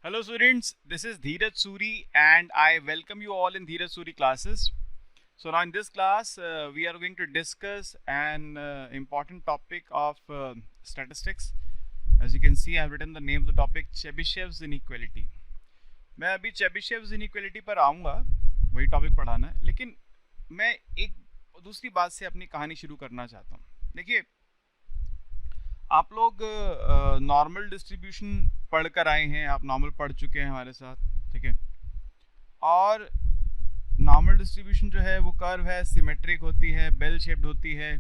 Hello students, this is Dheeraj Suri and I welcome you all in Dheeraj Suri classes. So now in this class we are going to discuss an important topic of statistics. As you can see I have written the name of the topic Chebyshev's inequality. मैं अभी Chebyshev's inequality पर आऊँगा, वही topic पढ़ाना है, लेकिन मैं एक दूसरी बात से अपनी कहानी शुरू करना चाहता हूँ. देखिए आप लोग नॉर्मल डिस्ट्रीब्यूशन पढ़ कर आए हैं, आप नॉर्मल पढ़ चुके हैं हमारे साथ, ठीक है. और नॉर्मल डिस्ट्रीब्यूशन जो है वो कर्व है, सिमेट्रिक होती है, बेल शेप्ड होती है.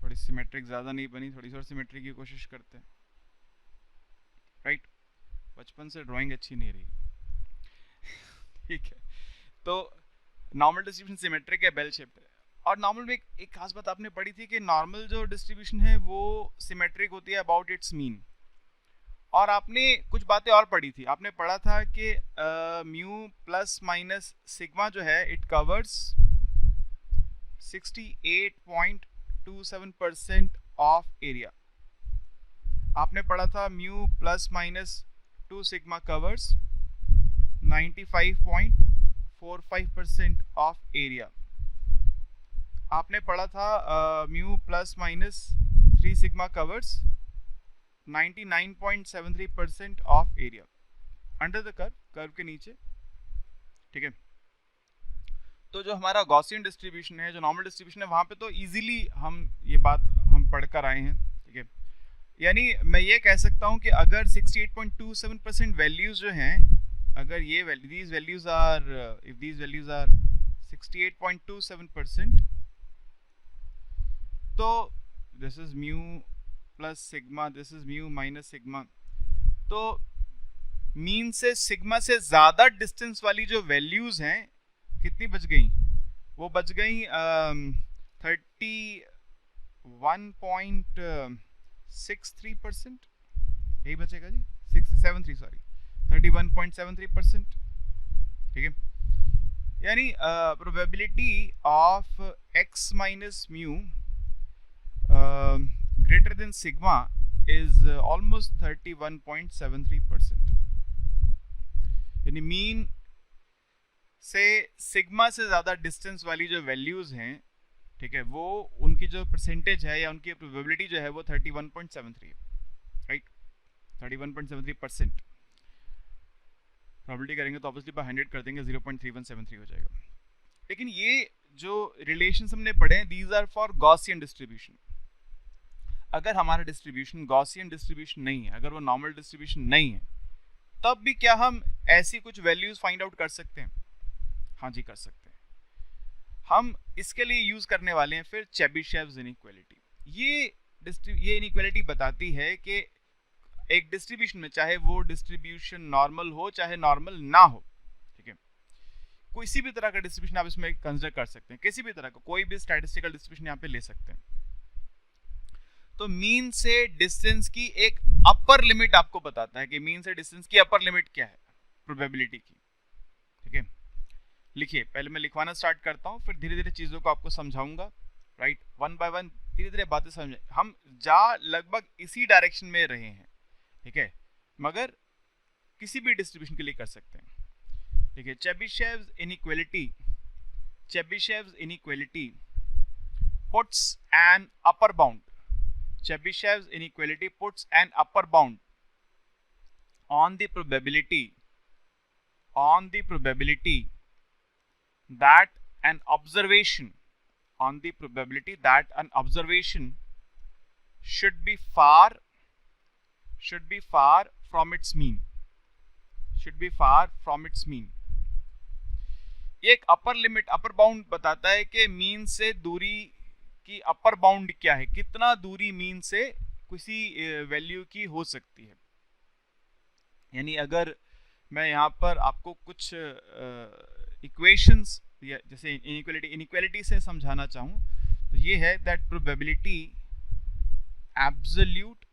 थोड़ी सिमेट्रिक ज़्यादा नहीं बनी, थोड़ी सी और सिमेट्रिक की कोशिश करते हैं, राइट. बचपन से ड्राइंग अच्छी नहीं रही. ठीक है, तो नॉर्मल डिस्ट्रीब्यूशन सिमेट्रिक है, बेल शेप्ड है. और नॉर्मल में एक खास बात आपने पढ़ी थी कि नॉर्मल जो डिस्ट्रीब्यूशन है वो सिमेट्रिक होती है अबाउट इट्स मीन. और आपने कुछ बातें और पढ़ी थी. आपने पढ़ा था कि म्यू प्लस माइनस सिग्मा जो है इट कवर्स 68.27% ऑफ एरिया. आपने पढ़ा था mu plus minus 2 sigma covers 95.45% of area. आपने पढ़ा था mu plus minus 3 sigma covers 99.73% of area under the curve के नीचे, ठीक है. तो जो हमारा गॉसियन डिस्ट्रीब्यूशन है, जो नॉर्मल डिस्ट्रीब्यूशन है, वहां पे तो इजीली हम ये बात हम पढ़कर आए हैं, ठीक है. यानी मैं ये कह सकता हूं कि अगर 68.27% वैल्यूज जो हैं, अगर ये these values are if these values are 68.27%, तो this is mu plus sigma, this is mu minus sigma. तो मीन से सिग्मा से ज्यादा डिस्टेंस वाली जो वैल्यूज हैं कितनी बच गई? वो बच गई 31.63%. यही बचेगा जी, 673 सॉरी 31.73%, ठीक है. यानी probability of x minus mu greater than sigma is almost 31.73%. यानी मीन से सिग्मा से ज़्यादा डिस्टेंस वाली जो वैल्यूज़ हैं, ठीक है, वो उनकी जो परसेंटेज है या उनकी प्रोबेबिलिटी जो है वो 31.73 है, राइट. 31.73% प्रोबेबिलिटी करेंगे तो ऑब्वियसली 100 कर देंगे, 0.3173 हो जाएगा. लेकिन ये जो रिलेशंस हमने पढ़े हैं, these are for Gaussian distribution. अगर हमारा डिस्ट्रीब्यूशन गॉसियन डिस्ट्रीब्यूशन नहीं है, अगर वो नॉर्मल डिस्ट्रीब्यूशन नहीं है, तब भी क्या हम ऐसी कुछ वैल्यूज फाइंड आउट कर सकते हैं? हाँ जी, कर सकते हैं. हम इसके लिए यूज करने वाले हैं फिर चेबिशेव्स इनइक्वालिटी. ये इनइक्वालिटी बताती है कि एक डिस्ट्रीब्यूशन में, चाहे वो डिस्ट्रीब्यूशन नॉर्मल हो चाहे नॉर्मल ना हो, ठीक है, किसी भी तरह का डिस्ट्रीब्यूशन आप इसमें कंसिडर कर सकते हैं, किसी भी तरह का कोई भी स्टैटिस्टिकल डिस्ट्रीब्यूशन यहाँ पे ले सकते हैं. तो मीन से डिस्टेंस की एक अपर लिमिट आपको बताता है कि मीन से डिस्टेंस की अपर लिमिट क्या है प्रोबेबिलिटी की, ठीक है. लिखिए, पहले मैं लिखवाना स्टार्ट करता हूं, फिर धीरे धीरे चीजों को आपको समझाऊंगा, राइट. वन बाय वन धीरे धीरे बातें समझे. हम जा लगभग इसी डायरेक्शन में रहे हैं, ठीक है, मगर किसी भी डिस्ट्रीब्यूशन के लिए कर सकते हैं, ठीक है. Chebyshev's inequality puts an upper bound. Chebyshev's inequality puts an upper bound on the probability that an observation should be far from its mean. एक अपर बाउंड बताता है कि मीन से दूरी की अपर बाउंड क्या है, कितना दूरी मीन से किसी वैल्यू की हो सकती है. यानी अगर मैं यहाँ पर आपको कुछ इक्वेशंस जैसे इनइक्वालिटी से समझाना चाहूँ, तो ये है that probability absolute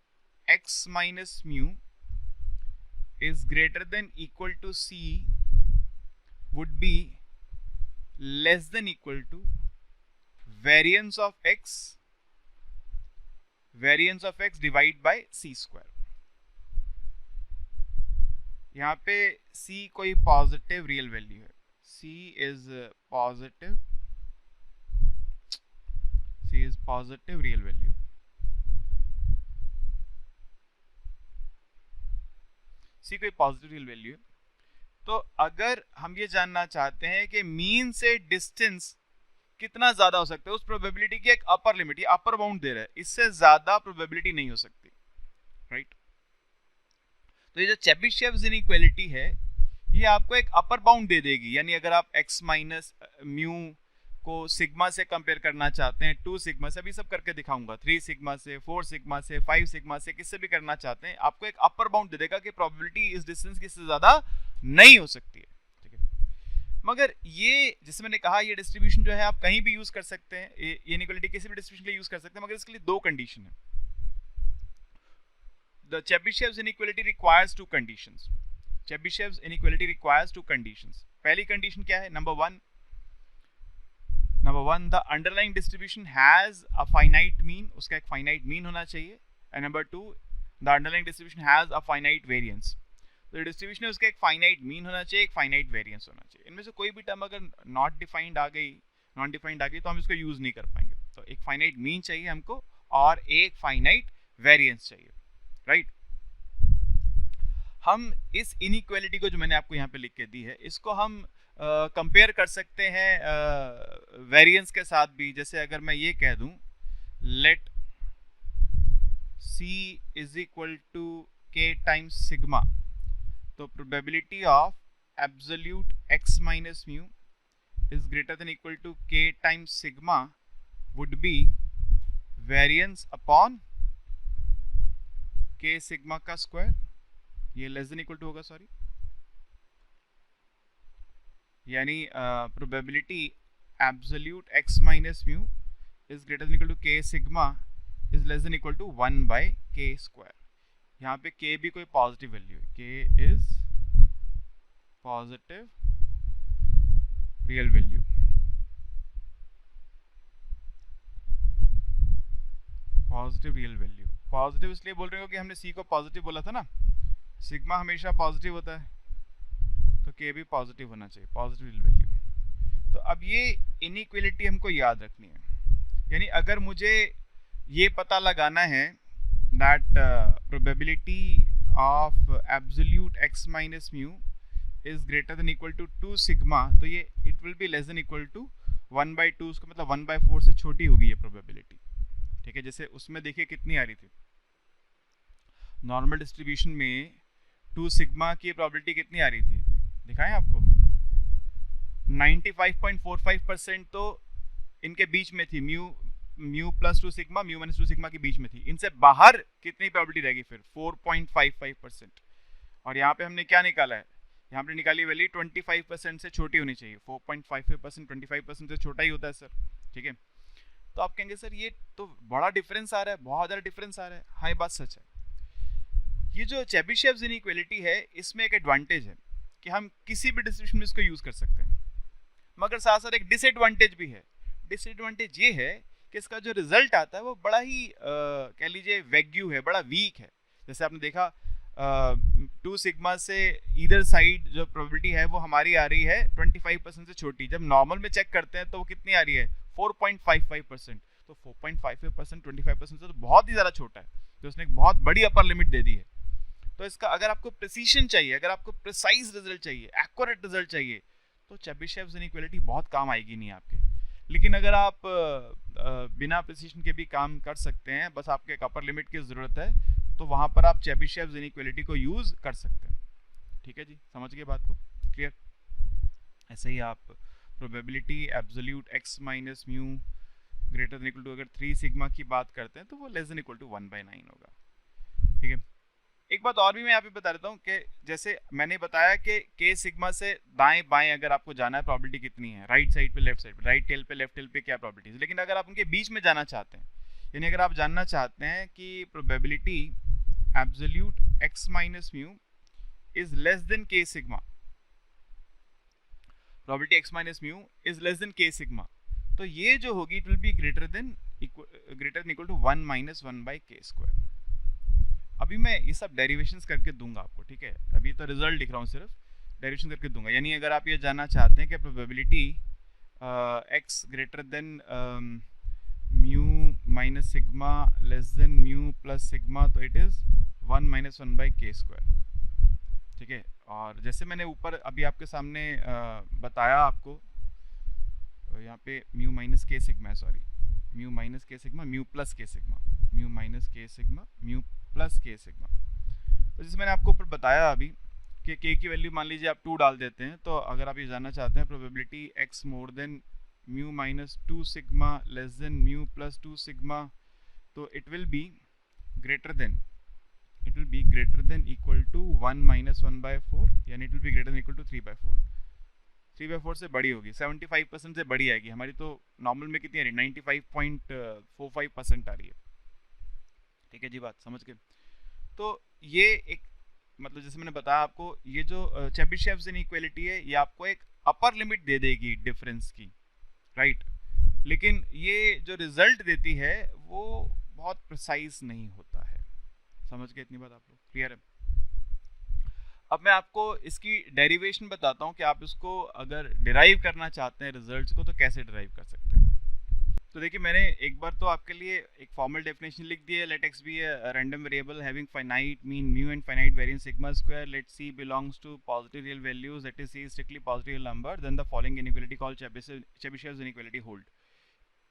x minus mu is greater than equal to c would be less than equal to variance of x divided by c square. यहाँ पे c कोई पॉजिटिव रियल वैल्यू है, c is positive, c is positive real value, c कोई positive real value है। तो अगर हम ये जानना चाहते हैं कि मीन से डिस्टेंस कितना ज्यादा हो सकता है, उस प्रोबेबिलिटी की एक अपर लिमिट, ये अपर बाउंड दे रहा है, इससे ज्यादा प्रोबेबिलिटी नहीं हो सकती, राइट। तो ये जो चेबिशेव्स इनइक्वालिटी है ये आपको एक अपर बाउंड दे देगी, यानी अगर आप x माइनस म्यू को सिग्मा से कंपेयर करना चाहते हैं, 2 सिग्मा से, अभी सब करके दिखाऊंगा, 3 सिग्मा से, 4 सिग्मा से, 5 सिग्मा से, किससे भी करना चाहते हैं, आपको एक अपर बाउंड दे देगा कि प्रोबेबिलिटी इस डिस्टेंस की इससे ज्यादा नहीं हो सकती है, ठीक है। मगर ये जैसे मैंने कहा ये डिस्ट्रीब्यूशन जो है आप कहीं भी यूज कर सकते हैं, ये इनइक्वालिटी किसी भी डिस्ट्रीब्यूशन के लिए यूज कर सकते हैं, मगर इसके लिए 2 कंडीशन है। The Chebyshev's inequality requires 2 conditions. Chebyshev's inequality requires 2 conditions. पहली condition क्या है? Number one, the underlying distribution has a finite mean. उसका एक finite mean होना चाहिए. And number two, the underlying distribution has a finite variance. तो distribution है उसका एक finite mean होना चाहिए, एक finite variance होना चाहिए। इनमें से कोई भी टर्म अगर not defined आ गई, non defined आ गई, तो हम इसको यूज नहीं कर पाएंगे। तो एक finite mean चाहिए हमको और एक finite variance चाहिए, राइट। हम इस इनइक्वालिटी को जो मैंने आपको यहाँ पे लिख के दी है, इसको हम कंपेयर कर सकते हैं वेरिएंस के साथ भी। जैसे अगर मैं ये कह दूं let c is equal to k times sigma, तो probability of absolute x minus mu is greater than equal to k times sigma would be variance upon k sigma का स्क्वायर, ये लेस देन इक्वल टू होगा, sorry, यानी probability absolute x minus mu is greater than equal to k sigma is less than equal to 1 by k square. यहाँ पे k भी कोई positive value है, k is positive real value, positive real value. Positive इसलिए बोल रहे हो कि हमने c को पॉजिटिव बोला था ना, सिग्मा हमेशा पॉजिटिव होता है, तो k भी पॉजिटिव होना चाहिए, पॉजिटिव रियल वैल्यू। तो अब ये इनइक्वालिटी हमको याद रखनी है, यानी अगर मुझे ये पता लगाना है that probability of absolute x minus mu is greater than equal to 2 sigma, तो ये it will be less than equal to 1/2, उसका मतलब 1/4 से छोटी होगी ये प्रोबेबिलिटी, ठीक है। जैसे उसमें देखिए कितनी आ रही थी, नॉर्मल डिस्ट्रीब्यूशन में 2 सिग्मा की प्रोबेबिलिटी कितनी आ रही थी, दिखाएं आपको, 95.45% तो इनके बीच में थी, mu plus 2 sigma, mu minus 2 sigma के बीच में थी। इनसे बाहर कितनी प्रोबेबिलिटी रहेगी फिर, 4.55%। और यहाँ पे हमने क्या निकाला है, यहाँ पे निकाली वैल्यू 25% से छोटी होनी चाहिए, 4.55% 25% से छोटा ही होता है सर, ठीक है। तो आप कहेंगे सर ये तो बड़ा डिफरेंस आ रहा है, बहुत ज़्यादा डिफरेंस आ रहा है। हाँ, ये बात सच है। ये जो चेबिशेव्स इनइक्वालिटी है, इसमें एक एडवांटेज है कि हम किसी भी डिस्ट्रीब्यूशन में इसको यूज कर सकते हैं, मगर साथ साथ एक डिसएडवांटेज भी है। डिसएडवांटेज ये है कि इसका जो रिजल्ट आता है वो बड़ा ही कह लीजिए वैग्यू है, बड़ा वीक है। जैसे आपने देखा 2 सिग्मा से इधर साइड जो प्रोबेबिलिटी है वो हमारी आ रही है 25% से छोटी, जब नॉर्मल में चेक करते हैं तो वो कितनी आ रही है 4.55%। तो 4.55% 25% से तो बहुत ही ज़्यादा छोटा है, तो उसने एक बहुत बड़ी अपर लिमिट दे दी है। तो इसका अगर आपको प्रिसीशन चाहिए, अगर आपको प्रिसाइज रिजल्ट चाहिए, एक्यूरेट रिजल्ट चाहिए, तो चेबिशेव्स इनइक्वालिटी बहुत काम आएगी नहीं आपके। लेकिन अगर आप बिना प्रिसीशन के भी काम कर सकते हैं, बस आपके एक अपर लिमिट की ज़रूरत है, तो वहाँ पर आप चेबिशेव्स इनइक्वालिटी को यूज़ कर सकते हैं। ठीक है जी, समझ गए बात को, क्लियर। ऐसे ही आप probability absolute x minus mu greater than equal to अगर 3 सिग्मा की बात करते हैं तो वो लेस देन इक्वल टू 1/9 होगा, ठीक है। एक बात और भी मैं यहाँ पे बता देता हूँ कि जैसे मैंने बताया कि k सिग्मा से दाएं बाएं अगर आपको जाना है प्रोबेबिलिटी कितनी है, राइट साइड पे लेफ्ट साइड पे, राइट टेल पे लेफ्ट टेल पे क्या प्रोबेबिलिटी है। लेकिन अगर आप उनके बीच में जाना चाहते हैं, यानी अगर आप जानना चाहते हैं कि probability absolute x minus mu is less than k sigma, probability x minus mu is less than k sigma, तो ये जो होगी it will be greater than equal to 1 - 1/k square. अभी मैं ये सब डेरिवेशंस करके दूंगा आपको, ठीक है, अभी तो रिजल्ट लिख रहा हूँ सिर्फ, डेरिवेशन करके दूंगा। यानी अगर आप ये जानना चाहते हैं कि probability x greater than mu minus sigma less than mu plus sigma, तो it is 1 minus 1 by k square, ठीक है। और जैसे मैंने ऊपर अभी आपके सामने बताया आपको, यहाँ पे म्यू माइनस के सिग्मा है, sorry, mu minus k sigma, mu plus k sigma, mu minus k sigma, mu plus k sigma. तो जैसे मैंने आपको ऊपर बताया अभी कि के की वैल्यू मान लीजिए आप 2 डाल देते हैं, तो अगर आप ये जानना चाहते हैं probability x more than mu minus 2 sigma less than mu plus 2 sigma, तो it will be greater than equal to 1 minus 1 by 4, यानी it will be greater than equal to 3/4। 3/4 से बड़ी होगी, 75% से बड़ी आएगी। हमारी तो नॉर्मल में कितनी आ रही है, 95.45% आ रही है, ठीक है जी, बात समझ के। तो ये एक मतलब जैसे मैंने बताया आपको, ये जो चेबिशेव्स इनइक्वालिटी है, ये आपको एक अपर लिमिट दे देगी डिफरेंस की, राइट, लेकिन ये जो रिजल्ट देती है वो बहुत प्रिसाइज नहीं होता है। समझ गए इतनी बात आप लोग, क्लियर है? अब मैं आपको इसकी डेरिवेशन बताता हूँ कि आप इसको अगर डिराइव करना चाहते हैं रिजल्ट्स को तो कैसे डिराइव कर सकते हैं। तो देखिए मैंने एक बार तो आपके लिए एक फॉर्मल डेफिनेशन लिख दी है, let x be a random variable having finite mean mu and finite variance sigma square, let c belongs to positive real values, that is c strictly positive number, then the following inequality called Chebyshev's inequality hold.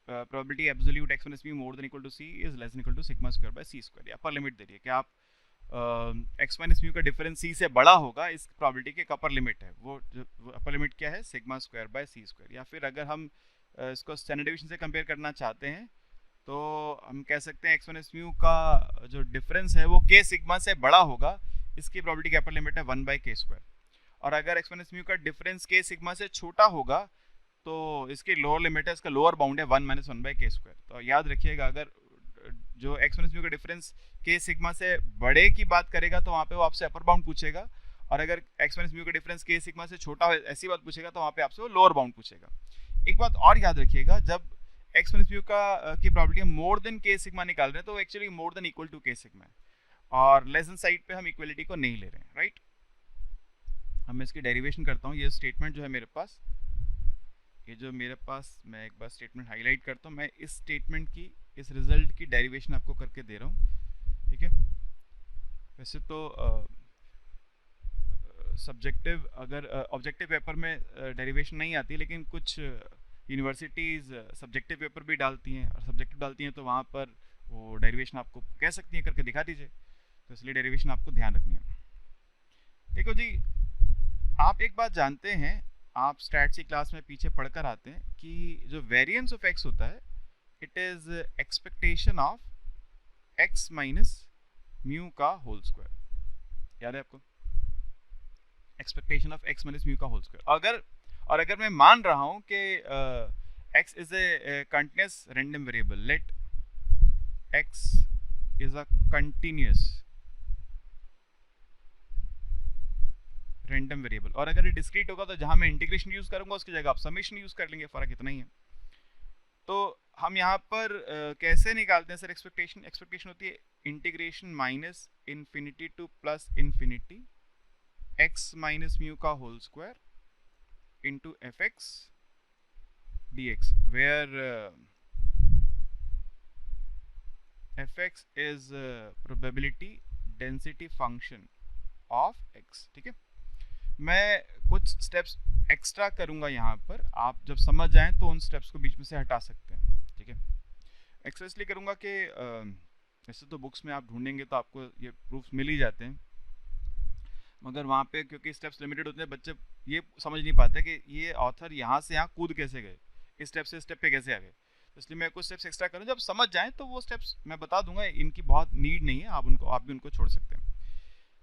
Probability absolute x minus mu more than equal to c is less than equal to sigma square by C square. Upper limit दे रही है कि आप x minus mu का difference सी से बड़ा होगा, इस प्रोबेबिलिटी की एक अपर लिमिट है, वो अपर लिमिट क्या है, sigma square by C square. या फिर अगर हम इसको स्टैंडर्ड डेविएशन से कंपेयर करना चाहते हैं तो हम कह सकते हैं एक्स माइनस म्यू का जो डिफरेंस है वो के सिग्मा से बड़ा होगा, इसकी प्रोबेबिलिटी की अपर लिमिट है 1 बाई के स्क्वायर। और अगर एक्स माइनस म्यू का डिफरेंस के सिग्मा से छोटा होगा तो इसकी लोअर लिमिट है, इसका लोअर बाउंड है 1 माइनस 1 बाई के स्क्वायर। तो याद रखिएगा, अगर जो एक्स माइनस म्यू का डिफरेंस के सिग्मा से बड़े की बात करेगा तो वहाँ पे वो आपसे अपर बाउंड पूछेगा, और अगर एक्स माइनस म्यू का डिफरेंस के सिग्मा से छोटा हो ऐसी बात पूछेगा तो वहाँ पे आपसे वो लोअर बाउंड पूछेगा। एक बात और याद रखिएगा, जब एक्स माइनस म्यू का की probability more than k sigma निकाल रहे हैं तो actually more than equal to k sigma है, और लेस देन साइड पे हम इक्वलिटी को नहीं ले रहे हैं, राइट। अब मैं इसकी डेरिवेशन करता हूँ। ये स्टेटमेंट जो है मेरे पास, मैं एक बार स्टेटमेंट हाईलाइट करता हूँ। मैं इस स्टेटमेंट की, इस रिजल्ट की डेरिवेशन आपको करके दे रहा हूँ, ठीक है। वैसे तो सब्जेक्टिव अगर ऑब्जेक्टिव पेपर में डेरिवेशन नहीं आती, लेकिन कुछ यूनिवर्सिटीज़ सब्जेक्टिव पेपर भी डालती हैं, और सब्जेक्टिव डालती हैं तो वहाँ पर वो डेरिवेशन आपको कह सकती हैं करके दिखा दीजिए, तो इसलिए डेरिवेशन आपको ध्यान रखनी है। देखो जी, आप एक बात जानते हैं, आप स्टैट्स की क्लास में पीछे पढ़कर आते हैं कि जो वेरिएंस ऑफ एक्स होता है, it is expectation of x minus mu का होल स्क्वायर। याद है आपको? Expectation of x minus mu का होल स्क्वायर। अगर मैं मान रहा हूं कि x is a continuous random variable, let x is a continuous random variable, और अगर ये डिस्क्रीट होगा तो जहां मैं इंटीग्रेशन यूज करूंगा उसकी जगह आप समेशन यूज कर लेंगे, फर्क इतना ही है। तो हम यहाँ पर कैसे निकालते हैं सर एक्सपेक्टेशन? एक्सपेक्टेशन होती है integration minus infinity to plus infinity x minus mu का whole square into fx dx, where fx is probability density function of x, ठीक है। मैं कुछ स्टेप्स एक्स्ट्रा करूंगा यहाँ पर, आप जब समझ जाएं तो उन स्टेप्स को बीच में से हटा सकते हैं, ठीक है। एक्स्ट्रा इसलिए करूंगा कि वैसे तो बुक्स में आप ढूंढेंगे तो आपको ये प्रूफ्स मिल ही जाते हैं, मगर वहाँ पे क्योंकि स्टेप्स लिमिटेड होते हैं, बच्चे ये समझ नहीं पाते कि ये ऑथर यहाँ से यहाँ कूद कैसे गए, इस स्टेप से स्टेप पे कैसे आ गए। तो इसलिए मैं कुछ स्टेप्स एक्स्ट्रा करूँ, जब समझ जाएं तो वो स्टेप्स मैं बता दूंगा, इनकी बहुत नीड नहीं है, आप भी उनको छोड़ सकते हैं।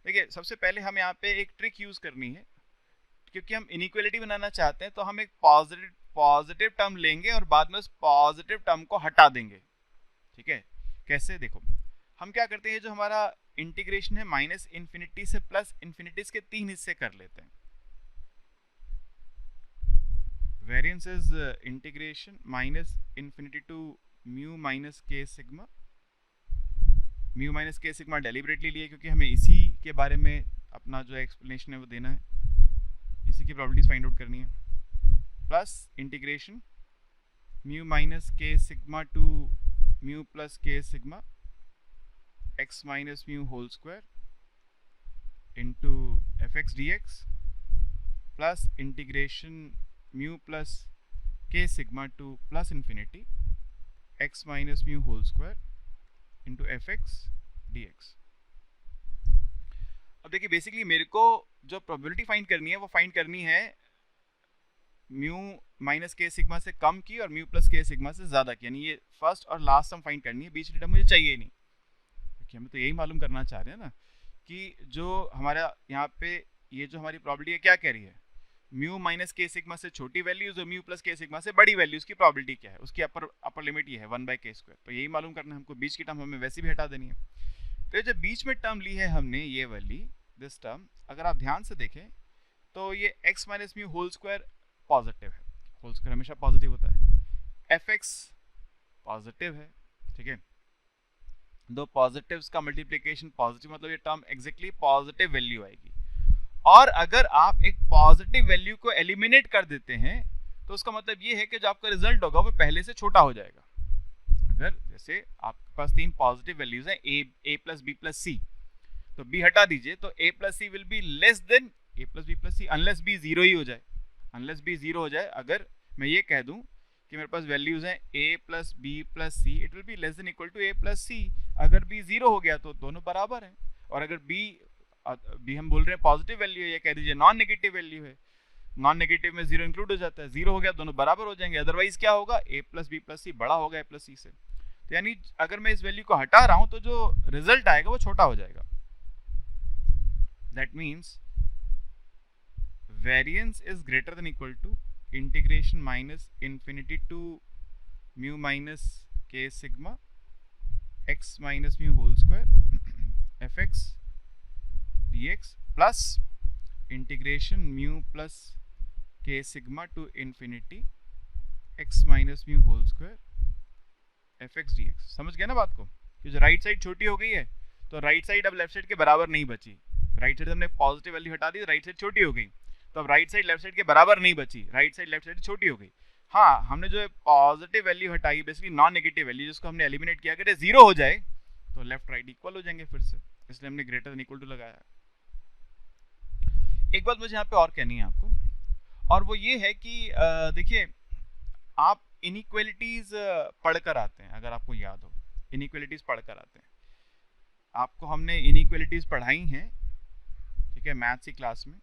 देखिए, सबसे पहले हम यहाँ पे एक ट्रिक यूज़ करनी है, क्योंकि हम इनइक्वालिटी बनाना चाहते हैं तो हम एक पॉजिटिव टर्म लेंगे और बाद में उस पॉजिटिव टर्म को हटा देंगे, ठीक है। कैसे? देखो, हम क्या करते हैं, जो हमारा इंटीग्रेशन है माइनस इन्फिनिटी से प्लस इन्फिनिटी के 3 हिस्से कर लेते हैं। Variance is integration minus infinity to mu minus k sigma mu minus k sigma deliberately लिए क्योंकि हमें इसी के बारे में अपना जो एक्सप्लेनेशन है वो देना है, इसी की प्रॉपर्टीज फाइंड आउट करनी है, plus integration mu minus k sigma to mu plus k sigma x minus mu whole square into f x d x plus integration mu plus k sigma to plus infinity x minus mu whole square into f x d x. अब देखिए basically मेरे को जो probability find करनी है वो find करनी है म्यू माइनस के सिग्मा से कम की और म्यू प्लस के सिग्मा से ज़्यादा की, यानी ये फर्स्ट और लास्ट सम फाइंड करनी है, बीच डेटा मुझे चाहिए नहीं, क्योंकि हम तो यही मालूम करना चाह रहे हैं ना कि जो हमारा यहाँ पे ये जो हमारी प्रॉबिलिटी है क्या कह रही है, म्यू माइनस के सिग्मा से छोटी वैल्यूज और म्यू प्लस के सिग्मा से बड़ी वैल्यूज की प्रॉबिलिटी क्या है, उसकी अपर लिमिट ये है 1/k²। तो यही मालूम करना है हमको, बीच की टर्म हमें वैसे भी हटा देनी है। तो जब बीच में टर्म ली है हमने ये वाली दिस टर्म, अगर आप ध्यान से देखें तो ये x minus mu whole square positive है, होल स्क्वायर हमेशा पॉजिटिव होता है, एफ एक्स पॉजिटिव है, ठीक है, दो पॉजिटिव्स का मल्टीप्लिकेशन पॉजिटिव, मतलब ये टर्म एग्जैक्टली पॉजिटिव वैल्यू आएगी। और अगर आप एक पॉजिटिव वैल्यू को एलिमिनेट कर देते हैं तो उसका मतलब ये है कि जो आपका रिजल्ट होगा वो पहले से छोटा हो जाएगा। अगर जैसे आपके पास तीन पॉजिटिव वैल्यूज हैं a plus b plus c, तो b हटा दीजिए तो a plus c will be less than a plus b plus c unless b zero ही हो जाए, अनलेस b जीरो हो जाए। अगर मैं ये कह दूं कि मेरे पास वैल्यूज हैं a plus b plus c, it will be less than equal to a plus c। अगर b जीरो हो गया तो दोनों बराबर हैं, और अगर b हम बोल रहे हैं पॉजिटिव वैल्यू है, ये कह दीजिए नॉन नेगेटिव वैल्यू है, नॉन नेगेटिव में जीरो इंक्लूड हो जाता है, जीरो हो गया दोनों बराबर हो जाएंगे। अदरवाइज क्या होगा, a plus b plus c बड़ा होगा a प्लस c से, तो यानी अगर मैं इस वैल्यू को हटा रहा हूं तो जो रिजल्ट आएगा वो छोटा हो जाएगा। That means variance is greater than equal to integration minus infinity to mu minus k sigma x minus mu whole square f x d x plus integration mu plus k sigma to infinity x minus mu whole square f x d x. समझ गया ना बात को, कि जो right side छोटी हो गई है तो राइट साइड अब लेफ्ट साइड के बराबर नहीं बची, राइट साइड हमने पॉजिटिव वैल्यू हटा दी, राइट साइड छोटी हो गई, तो अब राइट साइड लेफ्ट साइड के बराबर नहीं बची, राइट साइड लेफ्ट साइड छोटी हो गई। हाँ, हमने जो पॉजिटिव वैल्यू हटाई, बेसिकली नॉन नेगेटिव वैल्यू जिसको हमने एलिमिनेट किया, अगर ये जीरो हो जाए तो लेफ्ट राइट इक्वल हो जाएंगे फिर से, इसलिए हमने ग्रेटर देन इक्वल टू लगाया। एक बात मुझे यहाँ पे और कहनी है आपको, और वो ये है कि देखिए आप इनइक्वालिटीज पढ़कर आते हैं, अगर आपको याद हो इनइक्वालिटीज पढ़कर आते हैं, आपको हमने इनइक्वालिटीज पढ़ाई हैं, ठीक है, मैथ्स की क्लास में।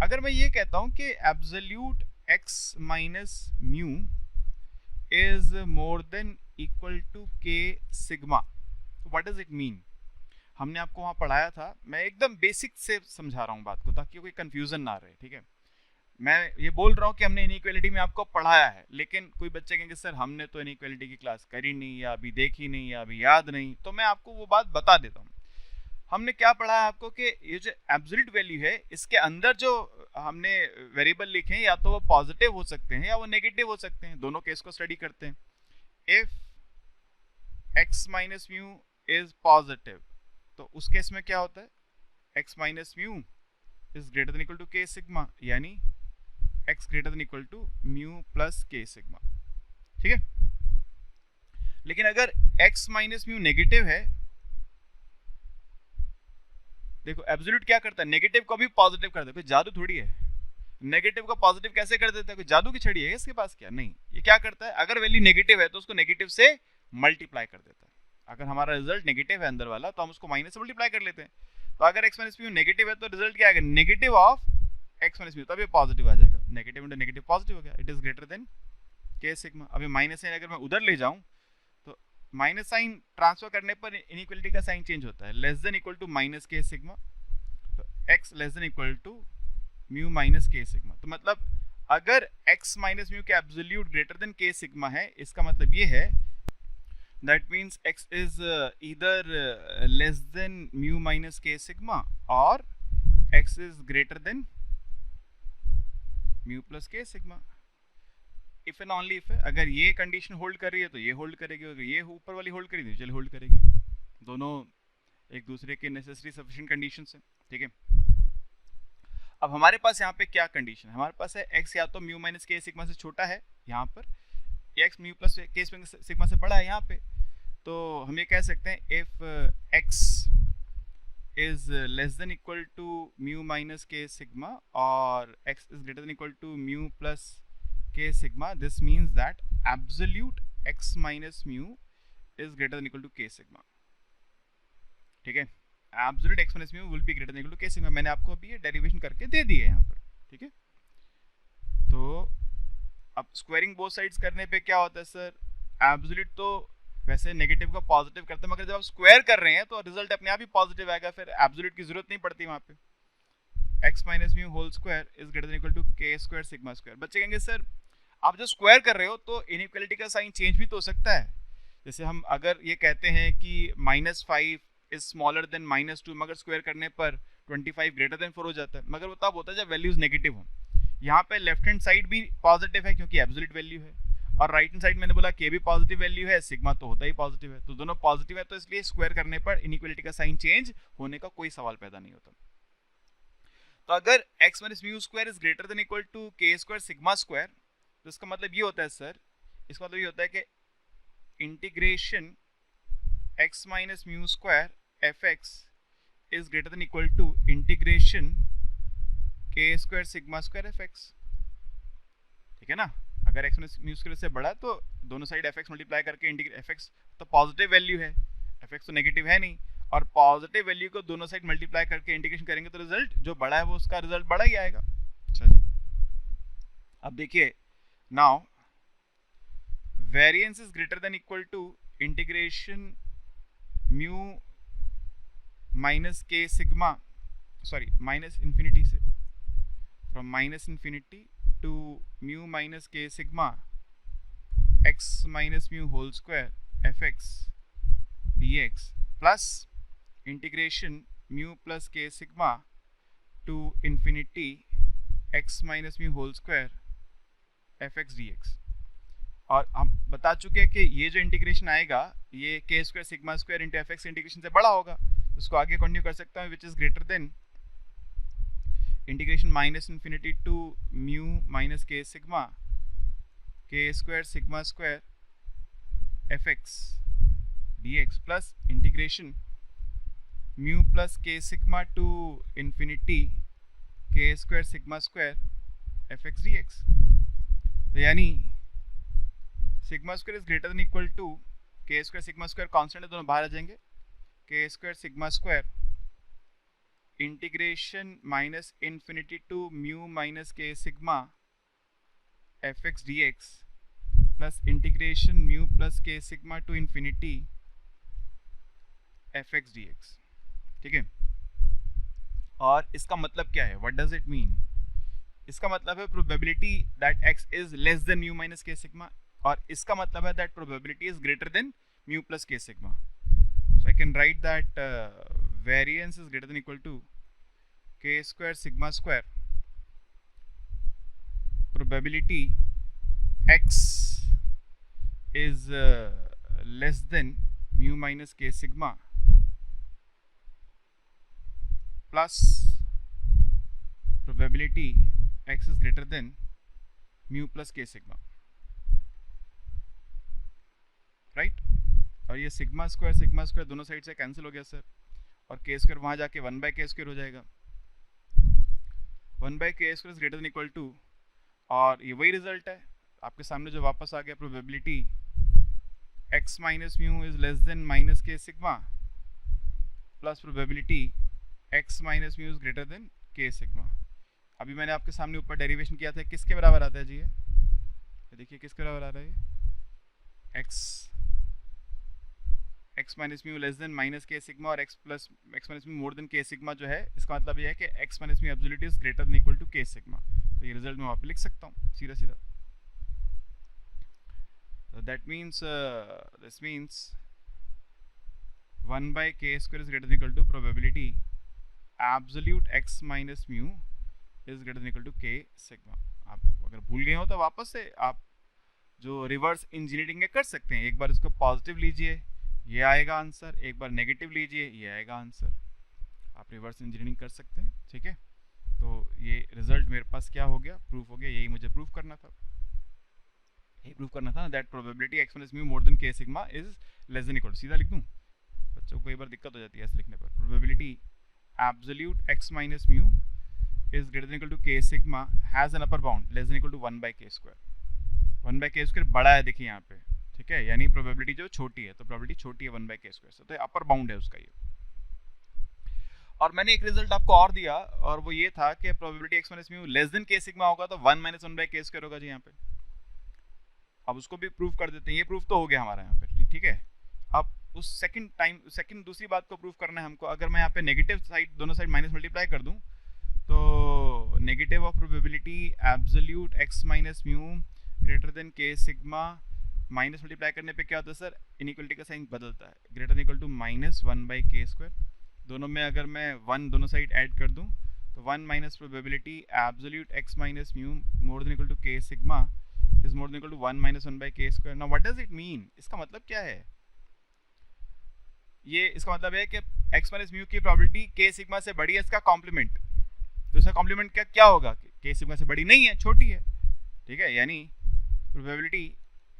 अगर मैं ये कहता हूं कि absolute x minus mu is more than equal to k sigma, what does it mean? हमने आपको वहां पढ़ाया था, मैं एकदम बेसिक से समझा रहा हूं बात को ताकि कोई कंफ्यूजन ना रहे, ठीक है। मैं ये बोल रहा हूँ कि हमने इनइक्वालिटी में आपको पढ़ाया है, लेकिन कोई बच्चे कहेंगे सर हमने तो इनइक्वालिटी की क्लास करी नहीं, या अभी देखी नहीं, या अभी याद नहीं, तो मैं आपको वो बात बता देता हूँ। हमने क्या पढ़ा है आपको कि ये जो एब्सोल्यूट वैल्यू है, इसके अंदर जो हमने वेरिएबल लिखे हैं या तो वो पॉजिटिव हो सकते हैं या वो नेगेटिव हो सकते हैं, दोनों केस को स्टडी करते हैं। If x minus mu is positive, तो उस केस में क्या होता है, x minus mu is greater than equal to k sigma, यानी x greater than equal to mu plus k sigma, ठीक है। लेकिन अगर x माइनस म्यू नेगेटिव है, देखो एब्सोल्यूट क्या करता है, नेगेटिव को भी पॉजिटिव कर देता है, कोई जादू थोड़ी है, नेगेटिव को पॉजिटिव कैसे कर देता है, कोई जादू की छड़ी है इसके पास क्या? नहीं, ये क्या करता है, अगर वैल्यू नेगेटिव है तो उसको नेगेटिव से मल्टीप्लाई कर देता है। अगर हमारा रिजल्ट नेगेटिव है अंदर वाला, तो हम उसको माइनस से मल्टीप्लाई कर लेते हैं। तो अगर x माइनस म्यू नेगेटिव है तो रिजल्ट क्या आएगा, negative of x minus mu, तब ये पॉजिटिव आ जाएगा, नेगेटिव इंटू नेगेटिव पॉजिटिव हो गया, it is greater than k sigma. अभी माइनस साइन अगर मैं उधर ले जाऊं तो माइनस साइन ट्रांसफर करने पर इनइक्वालिटी का साइन चेंज होता है, less than equal to minus k sigma, तो x less than equal to mu minus k sigma. तो मतलब अगर x माइनस म्यू के absolute greater than k sigma है, इसका मतलब ये है that means x is either less than mu minus k sigma or x is greater than mu plus k sigma। if and only if है, अगर ये condition hold कर रही है तो ये होल्ड करेगी, अगर ये ऊपर वाली होल्ड करेगी तो चल होल्ड करेगी, दोनों एक दूसरे के नेसेसरी सफिशिएंट कंडीशन है, ठीक है। अब हमारे पास यहाँ पे क्या कंडीशन है, हमारे पास है x या तो म्यू माइनस के सिग्मा से छोटा है यहाँ पर, या x mu plus k sigma से बड़ा है यहाँ पे। तो हम ये कह सकते हैं if x is less than equal to mu minus k sigma or x is greater than equal to mu plus k sigma, this means that absolute x minus mu is greater than equal to k sigma, ठीक है। absolute x minus mu will be greater than equal to k sigma, मैंने आपको अभी ये derivation करके दे दी है यहाँ पर, ठीक है। तो अब स्क्वायरिंग बोथ साइड्स करने पे क्या होता है सर, एब्सोल्यूट तो वैसे नेगेटिव को पॉजिटिव करते हैं, मगर जब आप स्क्वायर कर रहे हैं तो रिजल्ट अपने आप ही पॉजिटिव आएगा, फिर एब्सोल्यूट की जरूरत नहीं पड़ती वहां पे। x minus mu whole square is greater than equal to k square sigma square. बच्चे कहेंगे सर आप जो स्क्वायर कर रहे हो तो इनइक्वालिटी का साइन चेंज भी तो हो सकता है, जैसे हम अगर ये कहते हैं कि -5 इज स्मॉलर देन -2, मगर स्क्वायर करने पर 25 ग्रेटर देन 4 हो जाता है, मगर वो तब होता है जब वैल्यूज नेगेटिव हो। यहाँ पे लेफ्ट हैंड साइड भी पॉजिटिव है क्योंकि एब्सोल्यूट वैल्यू है, और राइट हैंड साइड मैंने बोला के भी पॉजिटिव वैल्यू है, सिग्मा तो होता ही पॉजिटिव है, तो दोनों पॉजिटिव है, तो इसलिए स्क्वायर करने पर इनइक्वालिटी का साइन चेंज होने का कोई सवाल पैदा नहीं होता। तो अगर x minus mu square is greater than equal to k square sigma square, तो इसका मतलब ये होता है सर, इसका मतलब ये होता है कि integration x minus mu square f x is greater than equal to integration k square sigma square f x, ठीक है ना। अगर x माइनस म्यू स्क्वायर से बड़ा तो दोनों साइड एफ एक्स मल्टीप्लाई करके इंटीग्रेट, एफ एक्स तो पॉजिटिव वैल्यू है, एफ एक्स तो नेगेटिव है नहीं, और पॉजिटिव वैल्यू को दोनों साइड मल्टीप्लाई करके इंटीग्रेशन करेंगे तो रिजल्ट जो बड़ा है वो उसका रिजल्ट बड़ा ही आएगा। अच्छा जी, अब देखिए now variance is greater than equal to integration mu minus k sigma, sorry minus infinity से, from minus infinity to mu minus k sigma x minus mu whole square fx dx plus integration mu plus k sigma to infinity x minus mu whole square fx dx। और हम बता चुके हैं कि ये जो integration आएगा ये k square sigma square into f x integration से बड़ा होगा, तो उसको आगे कंटिन्यू कर सकता हूँ, which is greater than integration minus infinity to mu minus k sigma k square sigma square f x d x plus integration mu plus k sigma to infinity k square sigma square f x d x. तो यानी sigma square is greater than equal to k square sigma square constant है, दोनों बाहर आ जाएंगे, k square sigma square integration minus infinity to mu minus k sigma f x d x plus integration mu plus k sigma to infinity f x d x, ठीक है। और इसका मतलब क्या है, व्हाट डज इट मीन, इसका मतलब है probability that x is less than mu minus k sigma, और इसका मतलब है that probability is greater than mu plus k sigma. So I can write that variance is greater than equal to k square sigma square probability x is less than mu minus k sigma plus probability x is greater than mu plus k sigma, right। और ये sigma square दोनों side से cancel हो गया sir, और के square वहां जाके 1 बाय के स्क्वायर हो जाएगा, 1 by k square is greater than equal to, और ये वही रिजल्ट है आपके सामने जो वापस आ गया, probability x minus mu is less than minus k sigma plus probability x minus mu is greater than k sigma. अभी मैंने आपके सामने ऊपर डेरिवेशन किया था, किसके बराबर आता है जी ये देखिए, किसके बराबर आ रहा है, x minus mu less than minus k sigma और x minus mu more than k sigma जो है, इसका मतलब ये है कि x minus mu absolute is greater than equal to k sigma. तो ये रिजल्ट मैं वहाँ पे लिख सकता हूँ सीधा सीधा। So that means this means 1 by k square is greater than equal to probability absolute x minus mu is greater than equal to k sigma। आप अगर भूल गए हो तो वापस से आप जो रिवर्स इंजीनियरिंग है कर सकते हैं, एक बार इसको पॉजिटिव लीजिए ये आएगा आंसर, एक बार नेगेटिव लीजिए, ये आएगा आंसर। आप रिवर्स इंजीनियरिंग कर सकते हैं, ठीक है। तो ये रिजल्ट मेरे पास क्या हो गया, प्रूफ हो गया। यही मुझे प्रूफ करना था, यही प्रूफ करना था ना, that probability x minus mu more than k sigma is less than equal to. सीधा लिख दूं, बच्चों को कई बार दिक्कत हो जाती है ऐसे लिखने पर। Probability absolute x minus mu is greater than equal to k sigma has an upper bound less than equal to 1 by k square। 1 by k square बड़ा है, देखिए यहाँ पे, ठीक है, यानी प्रोबेबिलिटी जो छोटी है, तो प्रोबेबिलिटी छोटी है 1 by k square से, तो अपर बाउंड है उसका ये। और मैंने एक रिजल्ट आपको और दिया, और वो ये था कि probability x minus mu less than k sigma होगा तो 1 माइनस 1 by k स्क्वायर होगा जी यहाँ पे। अब उसको भी प्रूफ कर देते हैं, ये प्रूफ तो हो गया हमारा यहाँ पे, ठीक है। अब उस सेकंड दूसरी बात को प्रूफ करना है हमको। अगर मैं यहाँ पे नेगेटिव साइड, दोनों साइड माइनस मल्टीप्लाई कर दूं, तो negative of probability absolute x minus mu greater than k sigma, minus multiply करने पे क्या होता है सर, इनइक्वलिटी का साइन बदलता है, greater than equal to minus 1 by k square. दोनों में अगर मैं 1 दोनों साइड ऐड कर दूं, तो 1 minus probability absolute x minus mu more than equal to k sigma is more than equal to 1 minus 1 by k square. Now what does it mean, इसका मतलब क्या है ये? इसका मतलब है कि एक्स माइनस म्यू की प्रोबेबिलिटी के सिग्मा से बड़ी है, इसका कॉम्प्लीमेंट। तो इसका कॉम्प्लीमेंट क्या होगा, के सिग्मा से बड़ी नहीं है, छोटी है, ठीक है। यानी probability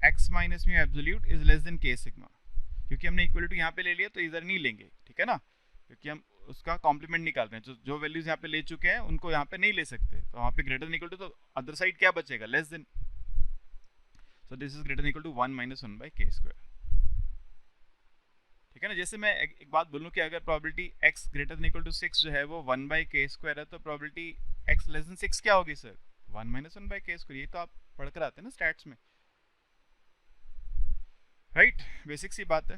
x minus mu absolute is less then k sigma. क्योंकि हमने इक्वल टू यहाँ पे ले लिया तो इधर नहीं लेंगे, ठीक है ना, क्योंकि हम उसका कॉम्प्लीमेंट निकाल रहे हैं। जो वैल्यूज यहाँ पे ले चुके हैं उनको यहाँ पे नहीं ले सकते, तो वहाँ पे ग्रेटर देन इक्वल टू, तो अदर साइड क्या बचेगा, less than. So this is greater than equal to 1 minus 1 by k square, ठीक है ना। जैसे मैं एक बात बोलूँ कि अगर probability x greater than equal to 6 जो है वो 1 बाई के स्क्वायर है, तो प्रोबेबिलिटी x लेस देन 6 क्या होगी sir, 1 minus 1 by k square. ये तो आप पढ़ कर आते हैं ना स्टैट्स में, राइट, बेसिक सी बात है।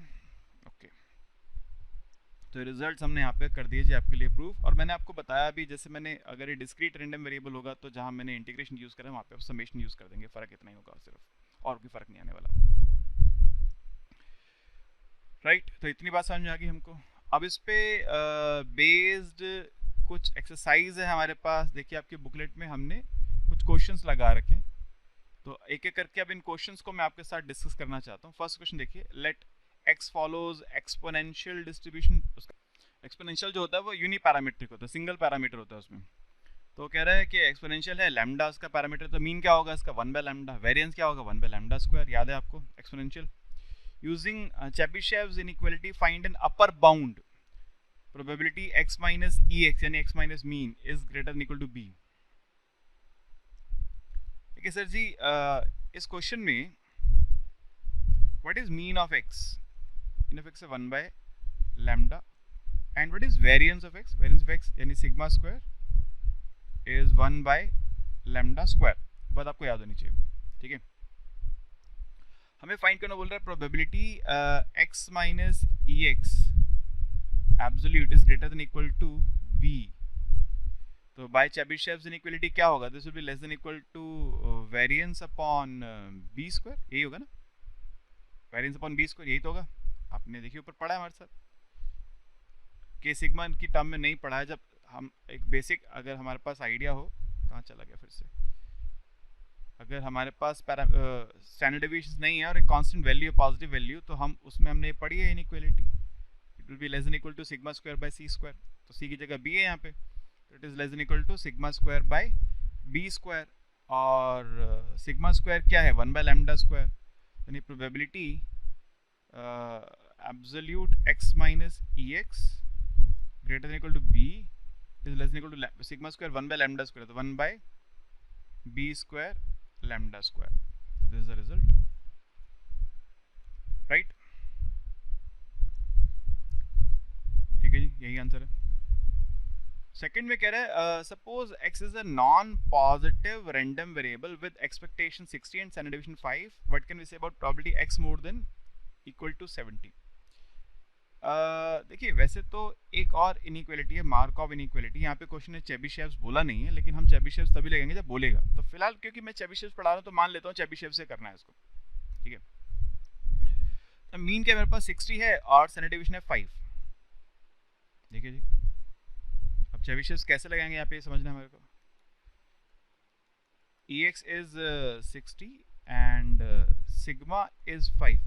ओके, तो रिजल्ट हमने यहाँ पे कर दिए जी आपके लिए प्रूफ। और मैंने आपको बताया अभी, जैसे मैंने, अगर ये डिस्क्रीट रैंडम वेरिएबल होगा तो जहाँ मैंने इंटीग्रेशन यूज़ करा वहाँ पे समेशन यूज़ कर देंगे, फ़र्क इतना ही होगा सिर्फ, और कोई फ़र्क नहीं आने वाला, राइट। तो इतनी बात समझ में आ गई हमको। अब इस पे बेस्ड कुछ एक्सरसाइज है हमारे पास। देखिए आपके बुकलेट में हमने कुछ क्वेश्चंस लगा रखे हैं, तो एक एक करके अब इन क्वेश्चंस को मैं आपके साथ डिस्कस करना चाहता हूँ। फर्स्ट क्वेश्चन देखिए, let x follows exponential distribution. Exponential जो होता है वो यूनिपैरामीट्रिक होता है, सिंगल पैरामीटर होता है उसमें। तो कह रहा है कि एक्सपोनेंशियल है, लैम्डा उसका पैरामीटर, तो मीन क्या होगा इसका, 1 बाय लैम्डा। वेरिएंस क्या होगा, 1 बाय लैम्डा स्क्वायर, याद है आपको exponential. Using Chebyshev's inequality, find an upper bound. Probability x minus ex यानी x minus mean is greater than equal to b. ठीक है सर जी, इस क्वेश्चन में what is mean of x? Mean of x है 1 by lambda. And what is variance of x? Variance of x यानी sigma square is 1 by lambda square. बात आपको याद होनी चाहिए, ठीक है। हमें फाइंड करना बोल रहा है probability x minus e x absolute is greater than equal to b। तो बाय चेबिशेव्स इनइक्वालिटी क्या होगा, this will be less than equal to variance upon b square, यही होगा ना, वेरिएंस अपॉन b स्क्वायर, यही तो होगा। आपने देखिए ऊपर पढ़ा है हमारे साथ, के सिग्मा की टर्म में नहीं पढ़ा है। जब हम एक बेसिक, अगर हमारे पास आइडिया हो, कहाँ चला गया फिर से, अगर हमारे पास स्टैंडर्ड डेविएशन नहीं है और एक कांस्टेंट वैल्यू है, पॉजिटिव वैल्यू, तो हम उसमें हमने पढ़ी है inequality, it will be less than equal to sigma square by C square. तो सी की जगह बी है यहाँ पे, तो it is less than equal to sigma square bye B square. और सिग्मा स्क्वायर क्या है, 1 बाय लैम्डा स्क्वायर, यानी probability absolute x minus e x greater than equal to b is less than equal to sigma square 1 by lambda square, तो 1 by b square lambda square. So this is the result, right? ठीक है जी, यही answer है। Second में कह रहा है suppose x is a non positive random variable with expectation 60 and standard deviation 5, what can we say about probability x more than equal to 70। देखिए वैसे तो एक और इनइक्वालिटी है, मार्कov इनइक्वालिटी। यहाँ पे क्वेश्चन है चेबिशेव्स बोला नहीं है, लेकिन हम चेबिशेव्स तभी लगेंगे जब बोलेगा। तो फिलहाल क्योंकि मैं चेबिशेव्स पढ़ा रहा हूँ तो मान लेता हूँ चेबिशेव से करना है इसको, ठीक है। तो मीन क्या मेरे पास 60 है और स्टैंडर्ड डेविएशन है 5। देखिए जी, अब चेबिशेव्स कैसे लगाएंगे यहाँ पे समझना है मेरे को। ex is 60 and sigma is 5।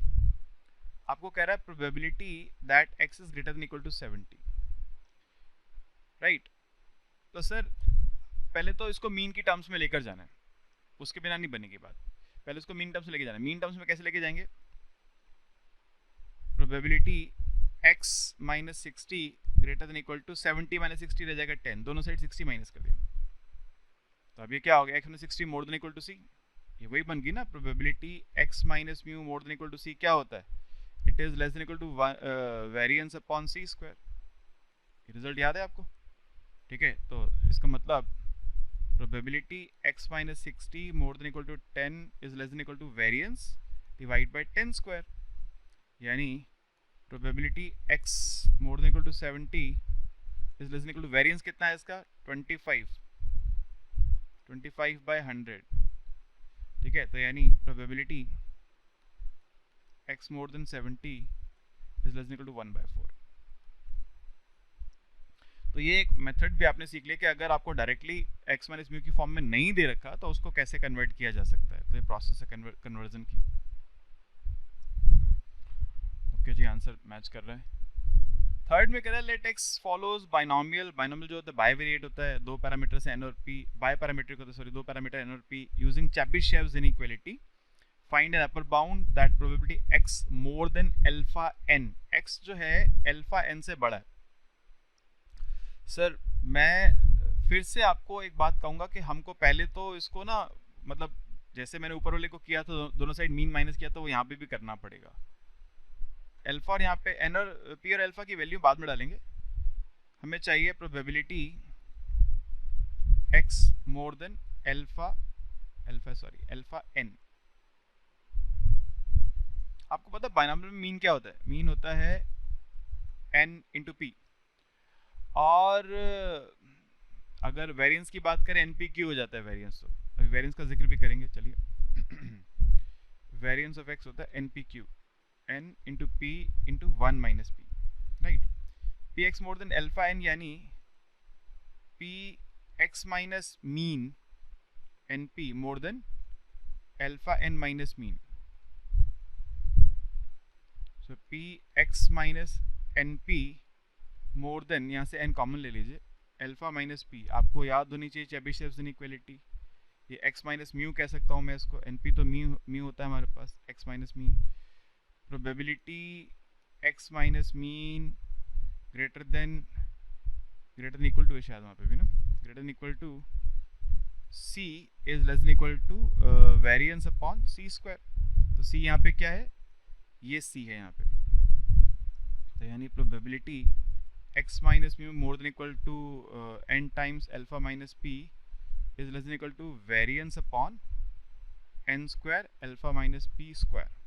आपको कह रहा है probability that x is greater than equal to 70, right. तो सर पहले तो इसको मीन की टर्म्स में लेकर जाना है, उसके बिना नहीं बनेगी बात। पहले इसको मीन टर्म्स में लेके जाना है। मीन टर्म्स में कैसे लेके जाएंगे? Probability x minus 60 greater than equal to 70 minus 60 रह जाएगा 10, दोनों साइड 60 माइनस कर दिया। तो अब ये क्या हो गया? x minus 60 more than equal to c, ये वही बन गई ना probability x minus mu more than equal to c। क्या होता है? It is less than equal to variance upon c square. ये रिजल्ट याद है आपको? ठीक है, तो इसका मतलब probability x minus 60 more than equal to 10 is less than equal to variance divide by 10 square, यानी probability x more than equal to 70 is less than equal to variance कितना है इसका? 25 बाय 100। ठीक है, तो यानी probability x more than 70 is less than equal to 1/4। तो ये एक मेथड भी आपने सीख लिया कि अगर आपको डायरेक्टली x माइनस म्यू की फॉर्म में नहीं दे रखा तो उसको कैसे कन्वर्ट किया जा सकता है। तो ये प्रोसेस है कन्वर्जन की। ओके जी, आंसर मैच कर रहा है। थर्ड में कह रहा है let x follows binomial. Binomial जो होता है बाइवेरिएट होता है, दो पैरामीटर से n और p, बाय पैरामीट्रिक होता है, सॉरी, दो पैरामीटर n और p using Chebyshev's inequality find an upper bound that probability x more than alpha n, x जो है अल्फा n से बड़ा है। सर मैं फिर से आपको एक बात कहूंगा कि हमको पहले तो इसको ना, मतलब जैसे मैंने ऊपर वाले को किया तो दोनों साइड मीन माइनस किया, तो वो यहाँ पे भी करना पड़ेगा। अल्फा और यहाँ पे एन और पी और अल्फा की वैल्यू बाद में डालेंगे। हमें चाहिए probability x more than alpha n। आपको पता है बाइनोमियल में मीन क्या होता है? मीन होता है n इंटू पी। और अगर वेरिएंस की बात करें np क्यू हो जाता है वेरिएंस। तो अभी वेरिएंस का जिक्र भी करेंगे, चलिए। वेरिएंस ऑफ x होता है np q, n into p into 1 minus p, right. P x more than alpha n, यानी p x minus mean np more than alpha n minus mean. So p x minus np more than, यहाँ से n common ले लीजिए, alpha minus P. आपको याद होनी चाहिए चेबिशेव्स inequality. ये x माइनस म्यू कह सकता हूँ मैं इसको, np तो म्यू होता है हमारे पास, x minus mean. Probability x minus mean greater than equal to है शायद वहाँ पे भी ना, greater than equal to c is less than equal to variance upon c square. तो c यहाँ पे क्या है? ये c है यहाँ पे। तो यानी probability x minus mu more than equal to n times alpha minus p is less than equal to variance upon n square alpha minus p square.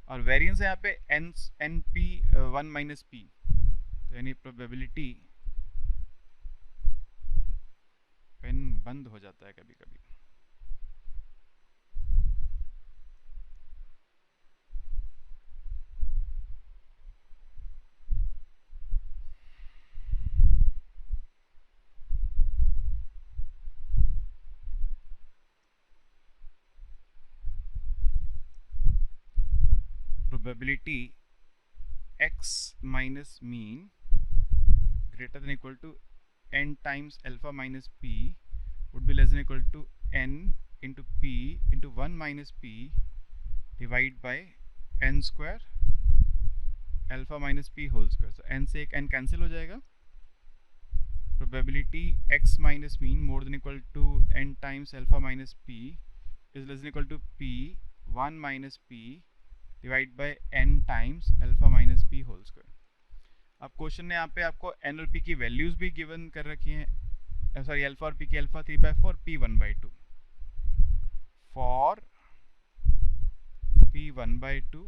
और वेरिएंस है यहाँ पे n p 1 माइनस p। तो यानी probability, pen बंद हो जाता है कभी कभी। Probability x minus mean greater than equal to n times alpha minus p would be less than equal to n into p into 1 minus p divided by n square alpha minus p whole square। so n से एक n cancel हो जाएगा। probability x minus mean more than equal to n times alpha minus p is less than equal to p 1 minus p divided by n times alpha minus p whole square। अब question ने यहाँ पे आपको n और p की values भी given कर रखी हैं, सॉरी अल्फा और p की, alpha 3/4 p 1/2 for p 1/2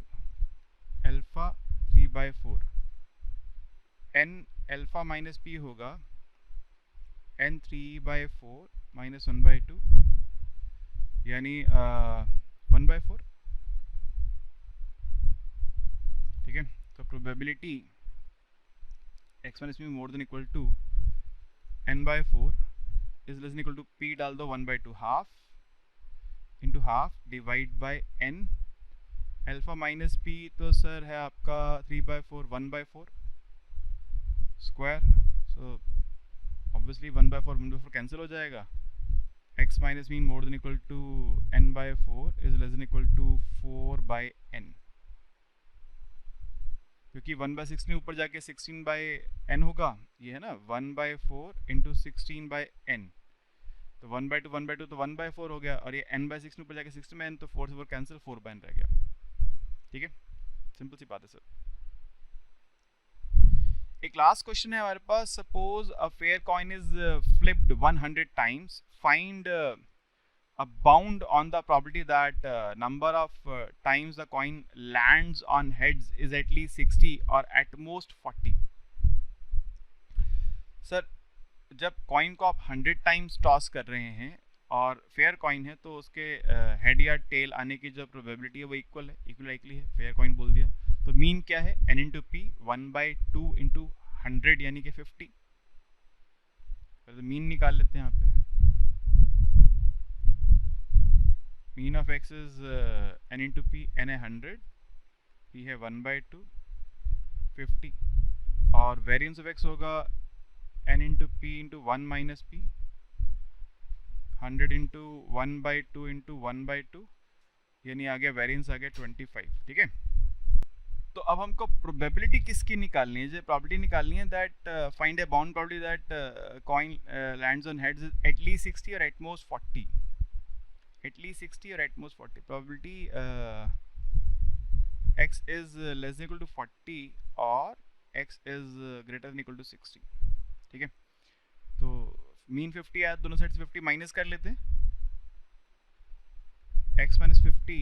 alpha 3/4 n alpha minus p होगा n 3/4 माइनस 1/2 यानी 1/4। ठीक है, तो probability x minus mu more than equal to n/4 is less than equal to p डाल दो 1/2 half into half divide by n alpha minus p तो sir है आपका 3/4 1/4 स्क्वायर, सो ऑब्वियसली 1/4 1/4 कैंसिल हो जाएगा. x minus mean more than equal to n/4 is less than equal to 4/n, क्योंकि 1/16 ऊपर जाके 16/n होगा. ये है ना 1/4 इंटू 16/n, तो 1/2 1/2 तो 1/4 हो गया, और ये n/16 ऊपर जाके 16/n, तो 4 से 4 कैंसिल, 4/n रह गया. ठीक है, सिंपल सी बात है सर. एक लास्ट क्वेश्चन है हमारे पास. Suppose a fair coin is flipped 100 times, find a bound on the probability that number of times the coin lands on heads is at least 60 or at most 40. Sir जब coin को आप 100 times toss कर रहे हैं और fair coin है, तो उसके हेड या टेल आने की जो प्रोबेबिलिटी है वो इक्वल है, इक्वल लाइकली है. फेयर कॉइन बोल दिया, तो मीन क्या है, n इंटू पी 1/2 इंटू 100 यानी कि 50. तो मीन निकाल लेते हैं यहाँ पे. Mean of x is n into P, n है 100, p है 1/2 50, और वेरिएंस ऑफ x होगा n into p into 1 minus P, 100 into 1/2 into 1/2, यानी आ गया वेरिएंस आ गया 25. ठीक है, तो अब हमको प्रोबेबिलिटी किसकी निकालनी है, जो प्रोबेबिलिटी निकालनी है that find a bound probability that coin lands on heads at least 60 और एट मोस्ट 40. एटलीस्ट 60 और at most 40. Probability x is less than equal to 40 और x is greater than equal to 60. ठीक है, तो मीन 50 आया, दोनों साइड से 50 minus कर लेते हैं. x minus 50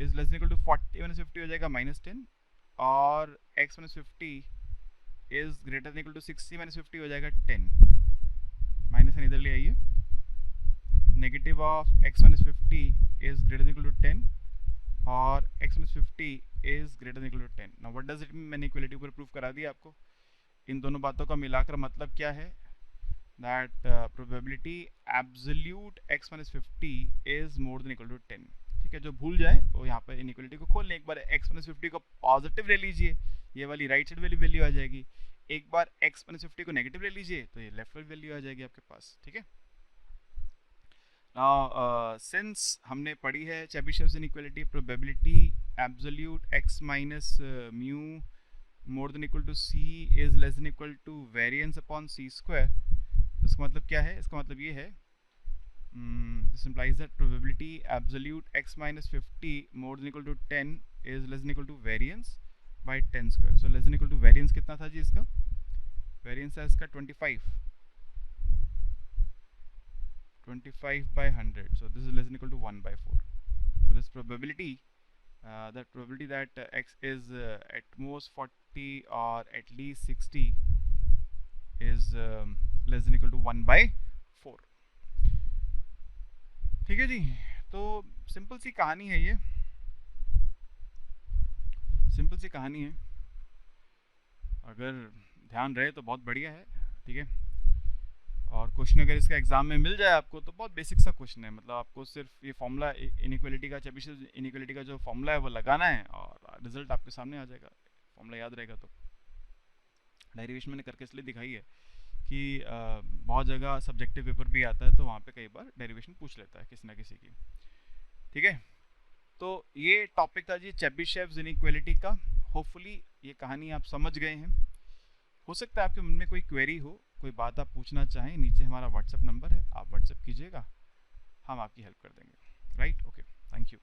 is less than equal to 40 minus 50 हो जाएगा -10, और x minus 50 is greater than equal to 60 minus 50 हो जाएगा 10. माइनस इधर ले आइए. Negative of x minus 50 is greater than equal to 10 और x minus 50 is greater than equal to 10. Now what does it mean, मैंने इक्वलिटी पर proof करा दिया आपको. इन दोनों बातों का मिलाकर मतलब क्या है, that probability absolute x minus 50 is more than equal to 10. ठीक है, जो भूल जाए वो यहाँ पर इनइक्वलिटी को खोल लें. एक बार x माइनस 50 को पॉजिटिव ले लीजिए, ये वाली राइट साइड वाली वैल्यू आ जाएगी. एक बार x माइनस 50 को नेगेटिव ले लीजिए, तो ये लेफ्ट वाली वैल्यू आ जाएगी आपके पास. ठीक है, नाउ सिंस हमने पढ़ी है Chebyshev inequality, probability absolute x minus mu more than equal to c is less than equal to variance upon c square. तो इसका मतलब क्या है, इसका मतलब ये है, this implies that probability absolute x minus 50 more than equal to 10 is less than equal to variance by 10 square. So less than equal to variance कितना था जी, इसका वेरिएंस है इसका 25 by 100. So this is less than equal to 1/4. So this probability, that x is at most 40 or at least 60 is less than equal to 1/4. ठीक है जी, तो simple सी कहानी है ये, सिंपल सी कहानी है. अगर ध्यान रहे तो बहुत बढ़िया है. ठीक है, और क्वेश्चन अगर इसका एग्जाम में मिल जाए आपको तो बहुत बेसिक सा क्वेश्चन है. मतलब आपको सिर्फ ये फॉर्मूला इनइक्वालिटी का, चेबीशेव इनइक्वालिटी का जो फॉर्मूला है वो लगाना है और रिजल्ट आपके सामने आ जाएगा. फॉर्मूला याद रहेगा तो. डेरिवेशन मैंने करके इसलिए दिखाई है कि बहुत जगह सब्जेक्टिव पेपर भी आता है, तो वहाँ पे कई बार डेरिवेशन पूछ लेता है किसी ना किसी की. ठीक है, तो ये टॉपिक था जी चेबीशेव इनइक्वालिटी का. होपफुली ये कहानी आप समझ गए हैं. हो सकता है आपके मन में कोई क्वेरी हो, कोई बात आप पूछना चाहें, नीचे हमारा व्हाट्सएप नंबर है, आप व्हाट्सएप कीजिएगा, हम आपकी हेल्प कर देंगे. Right, okay, thank you.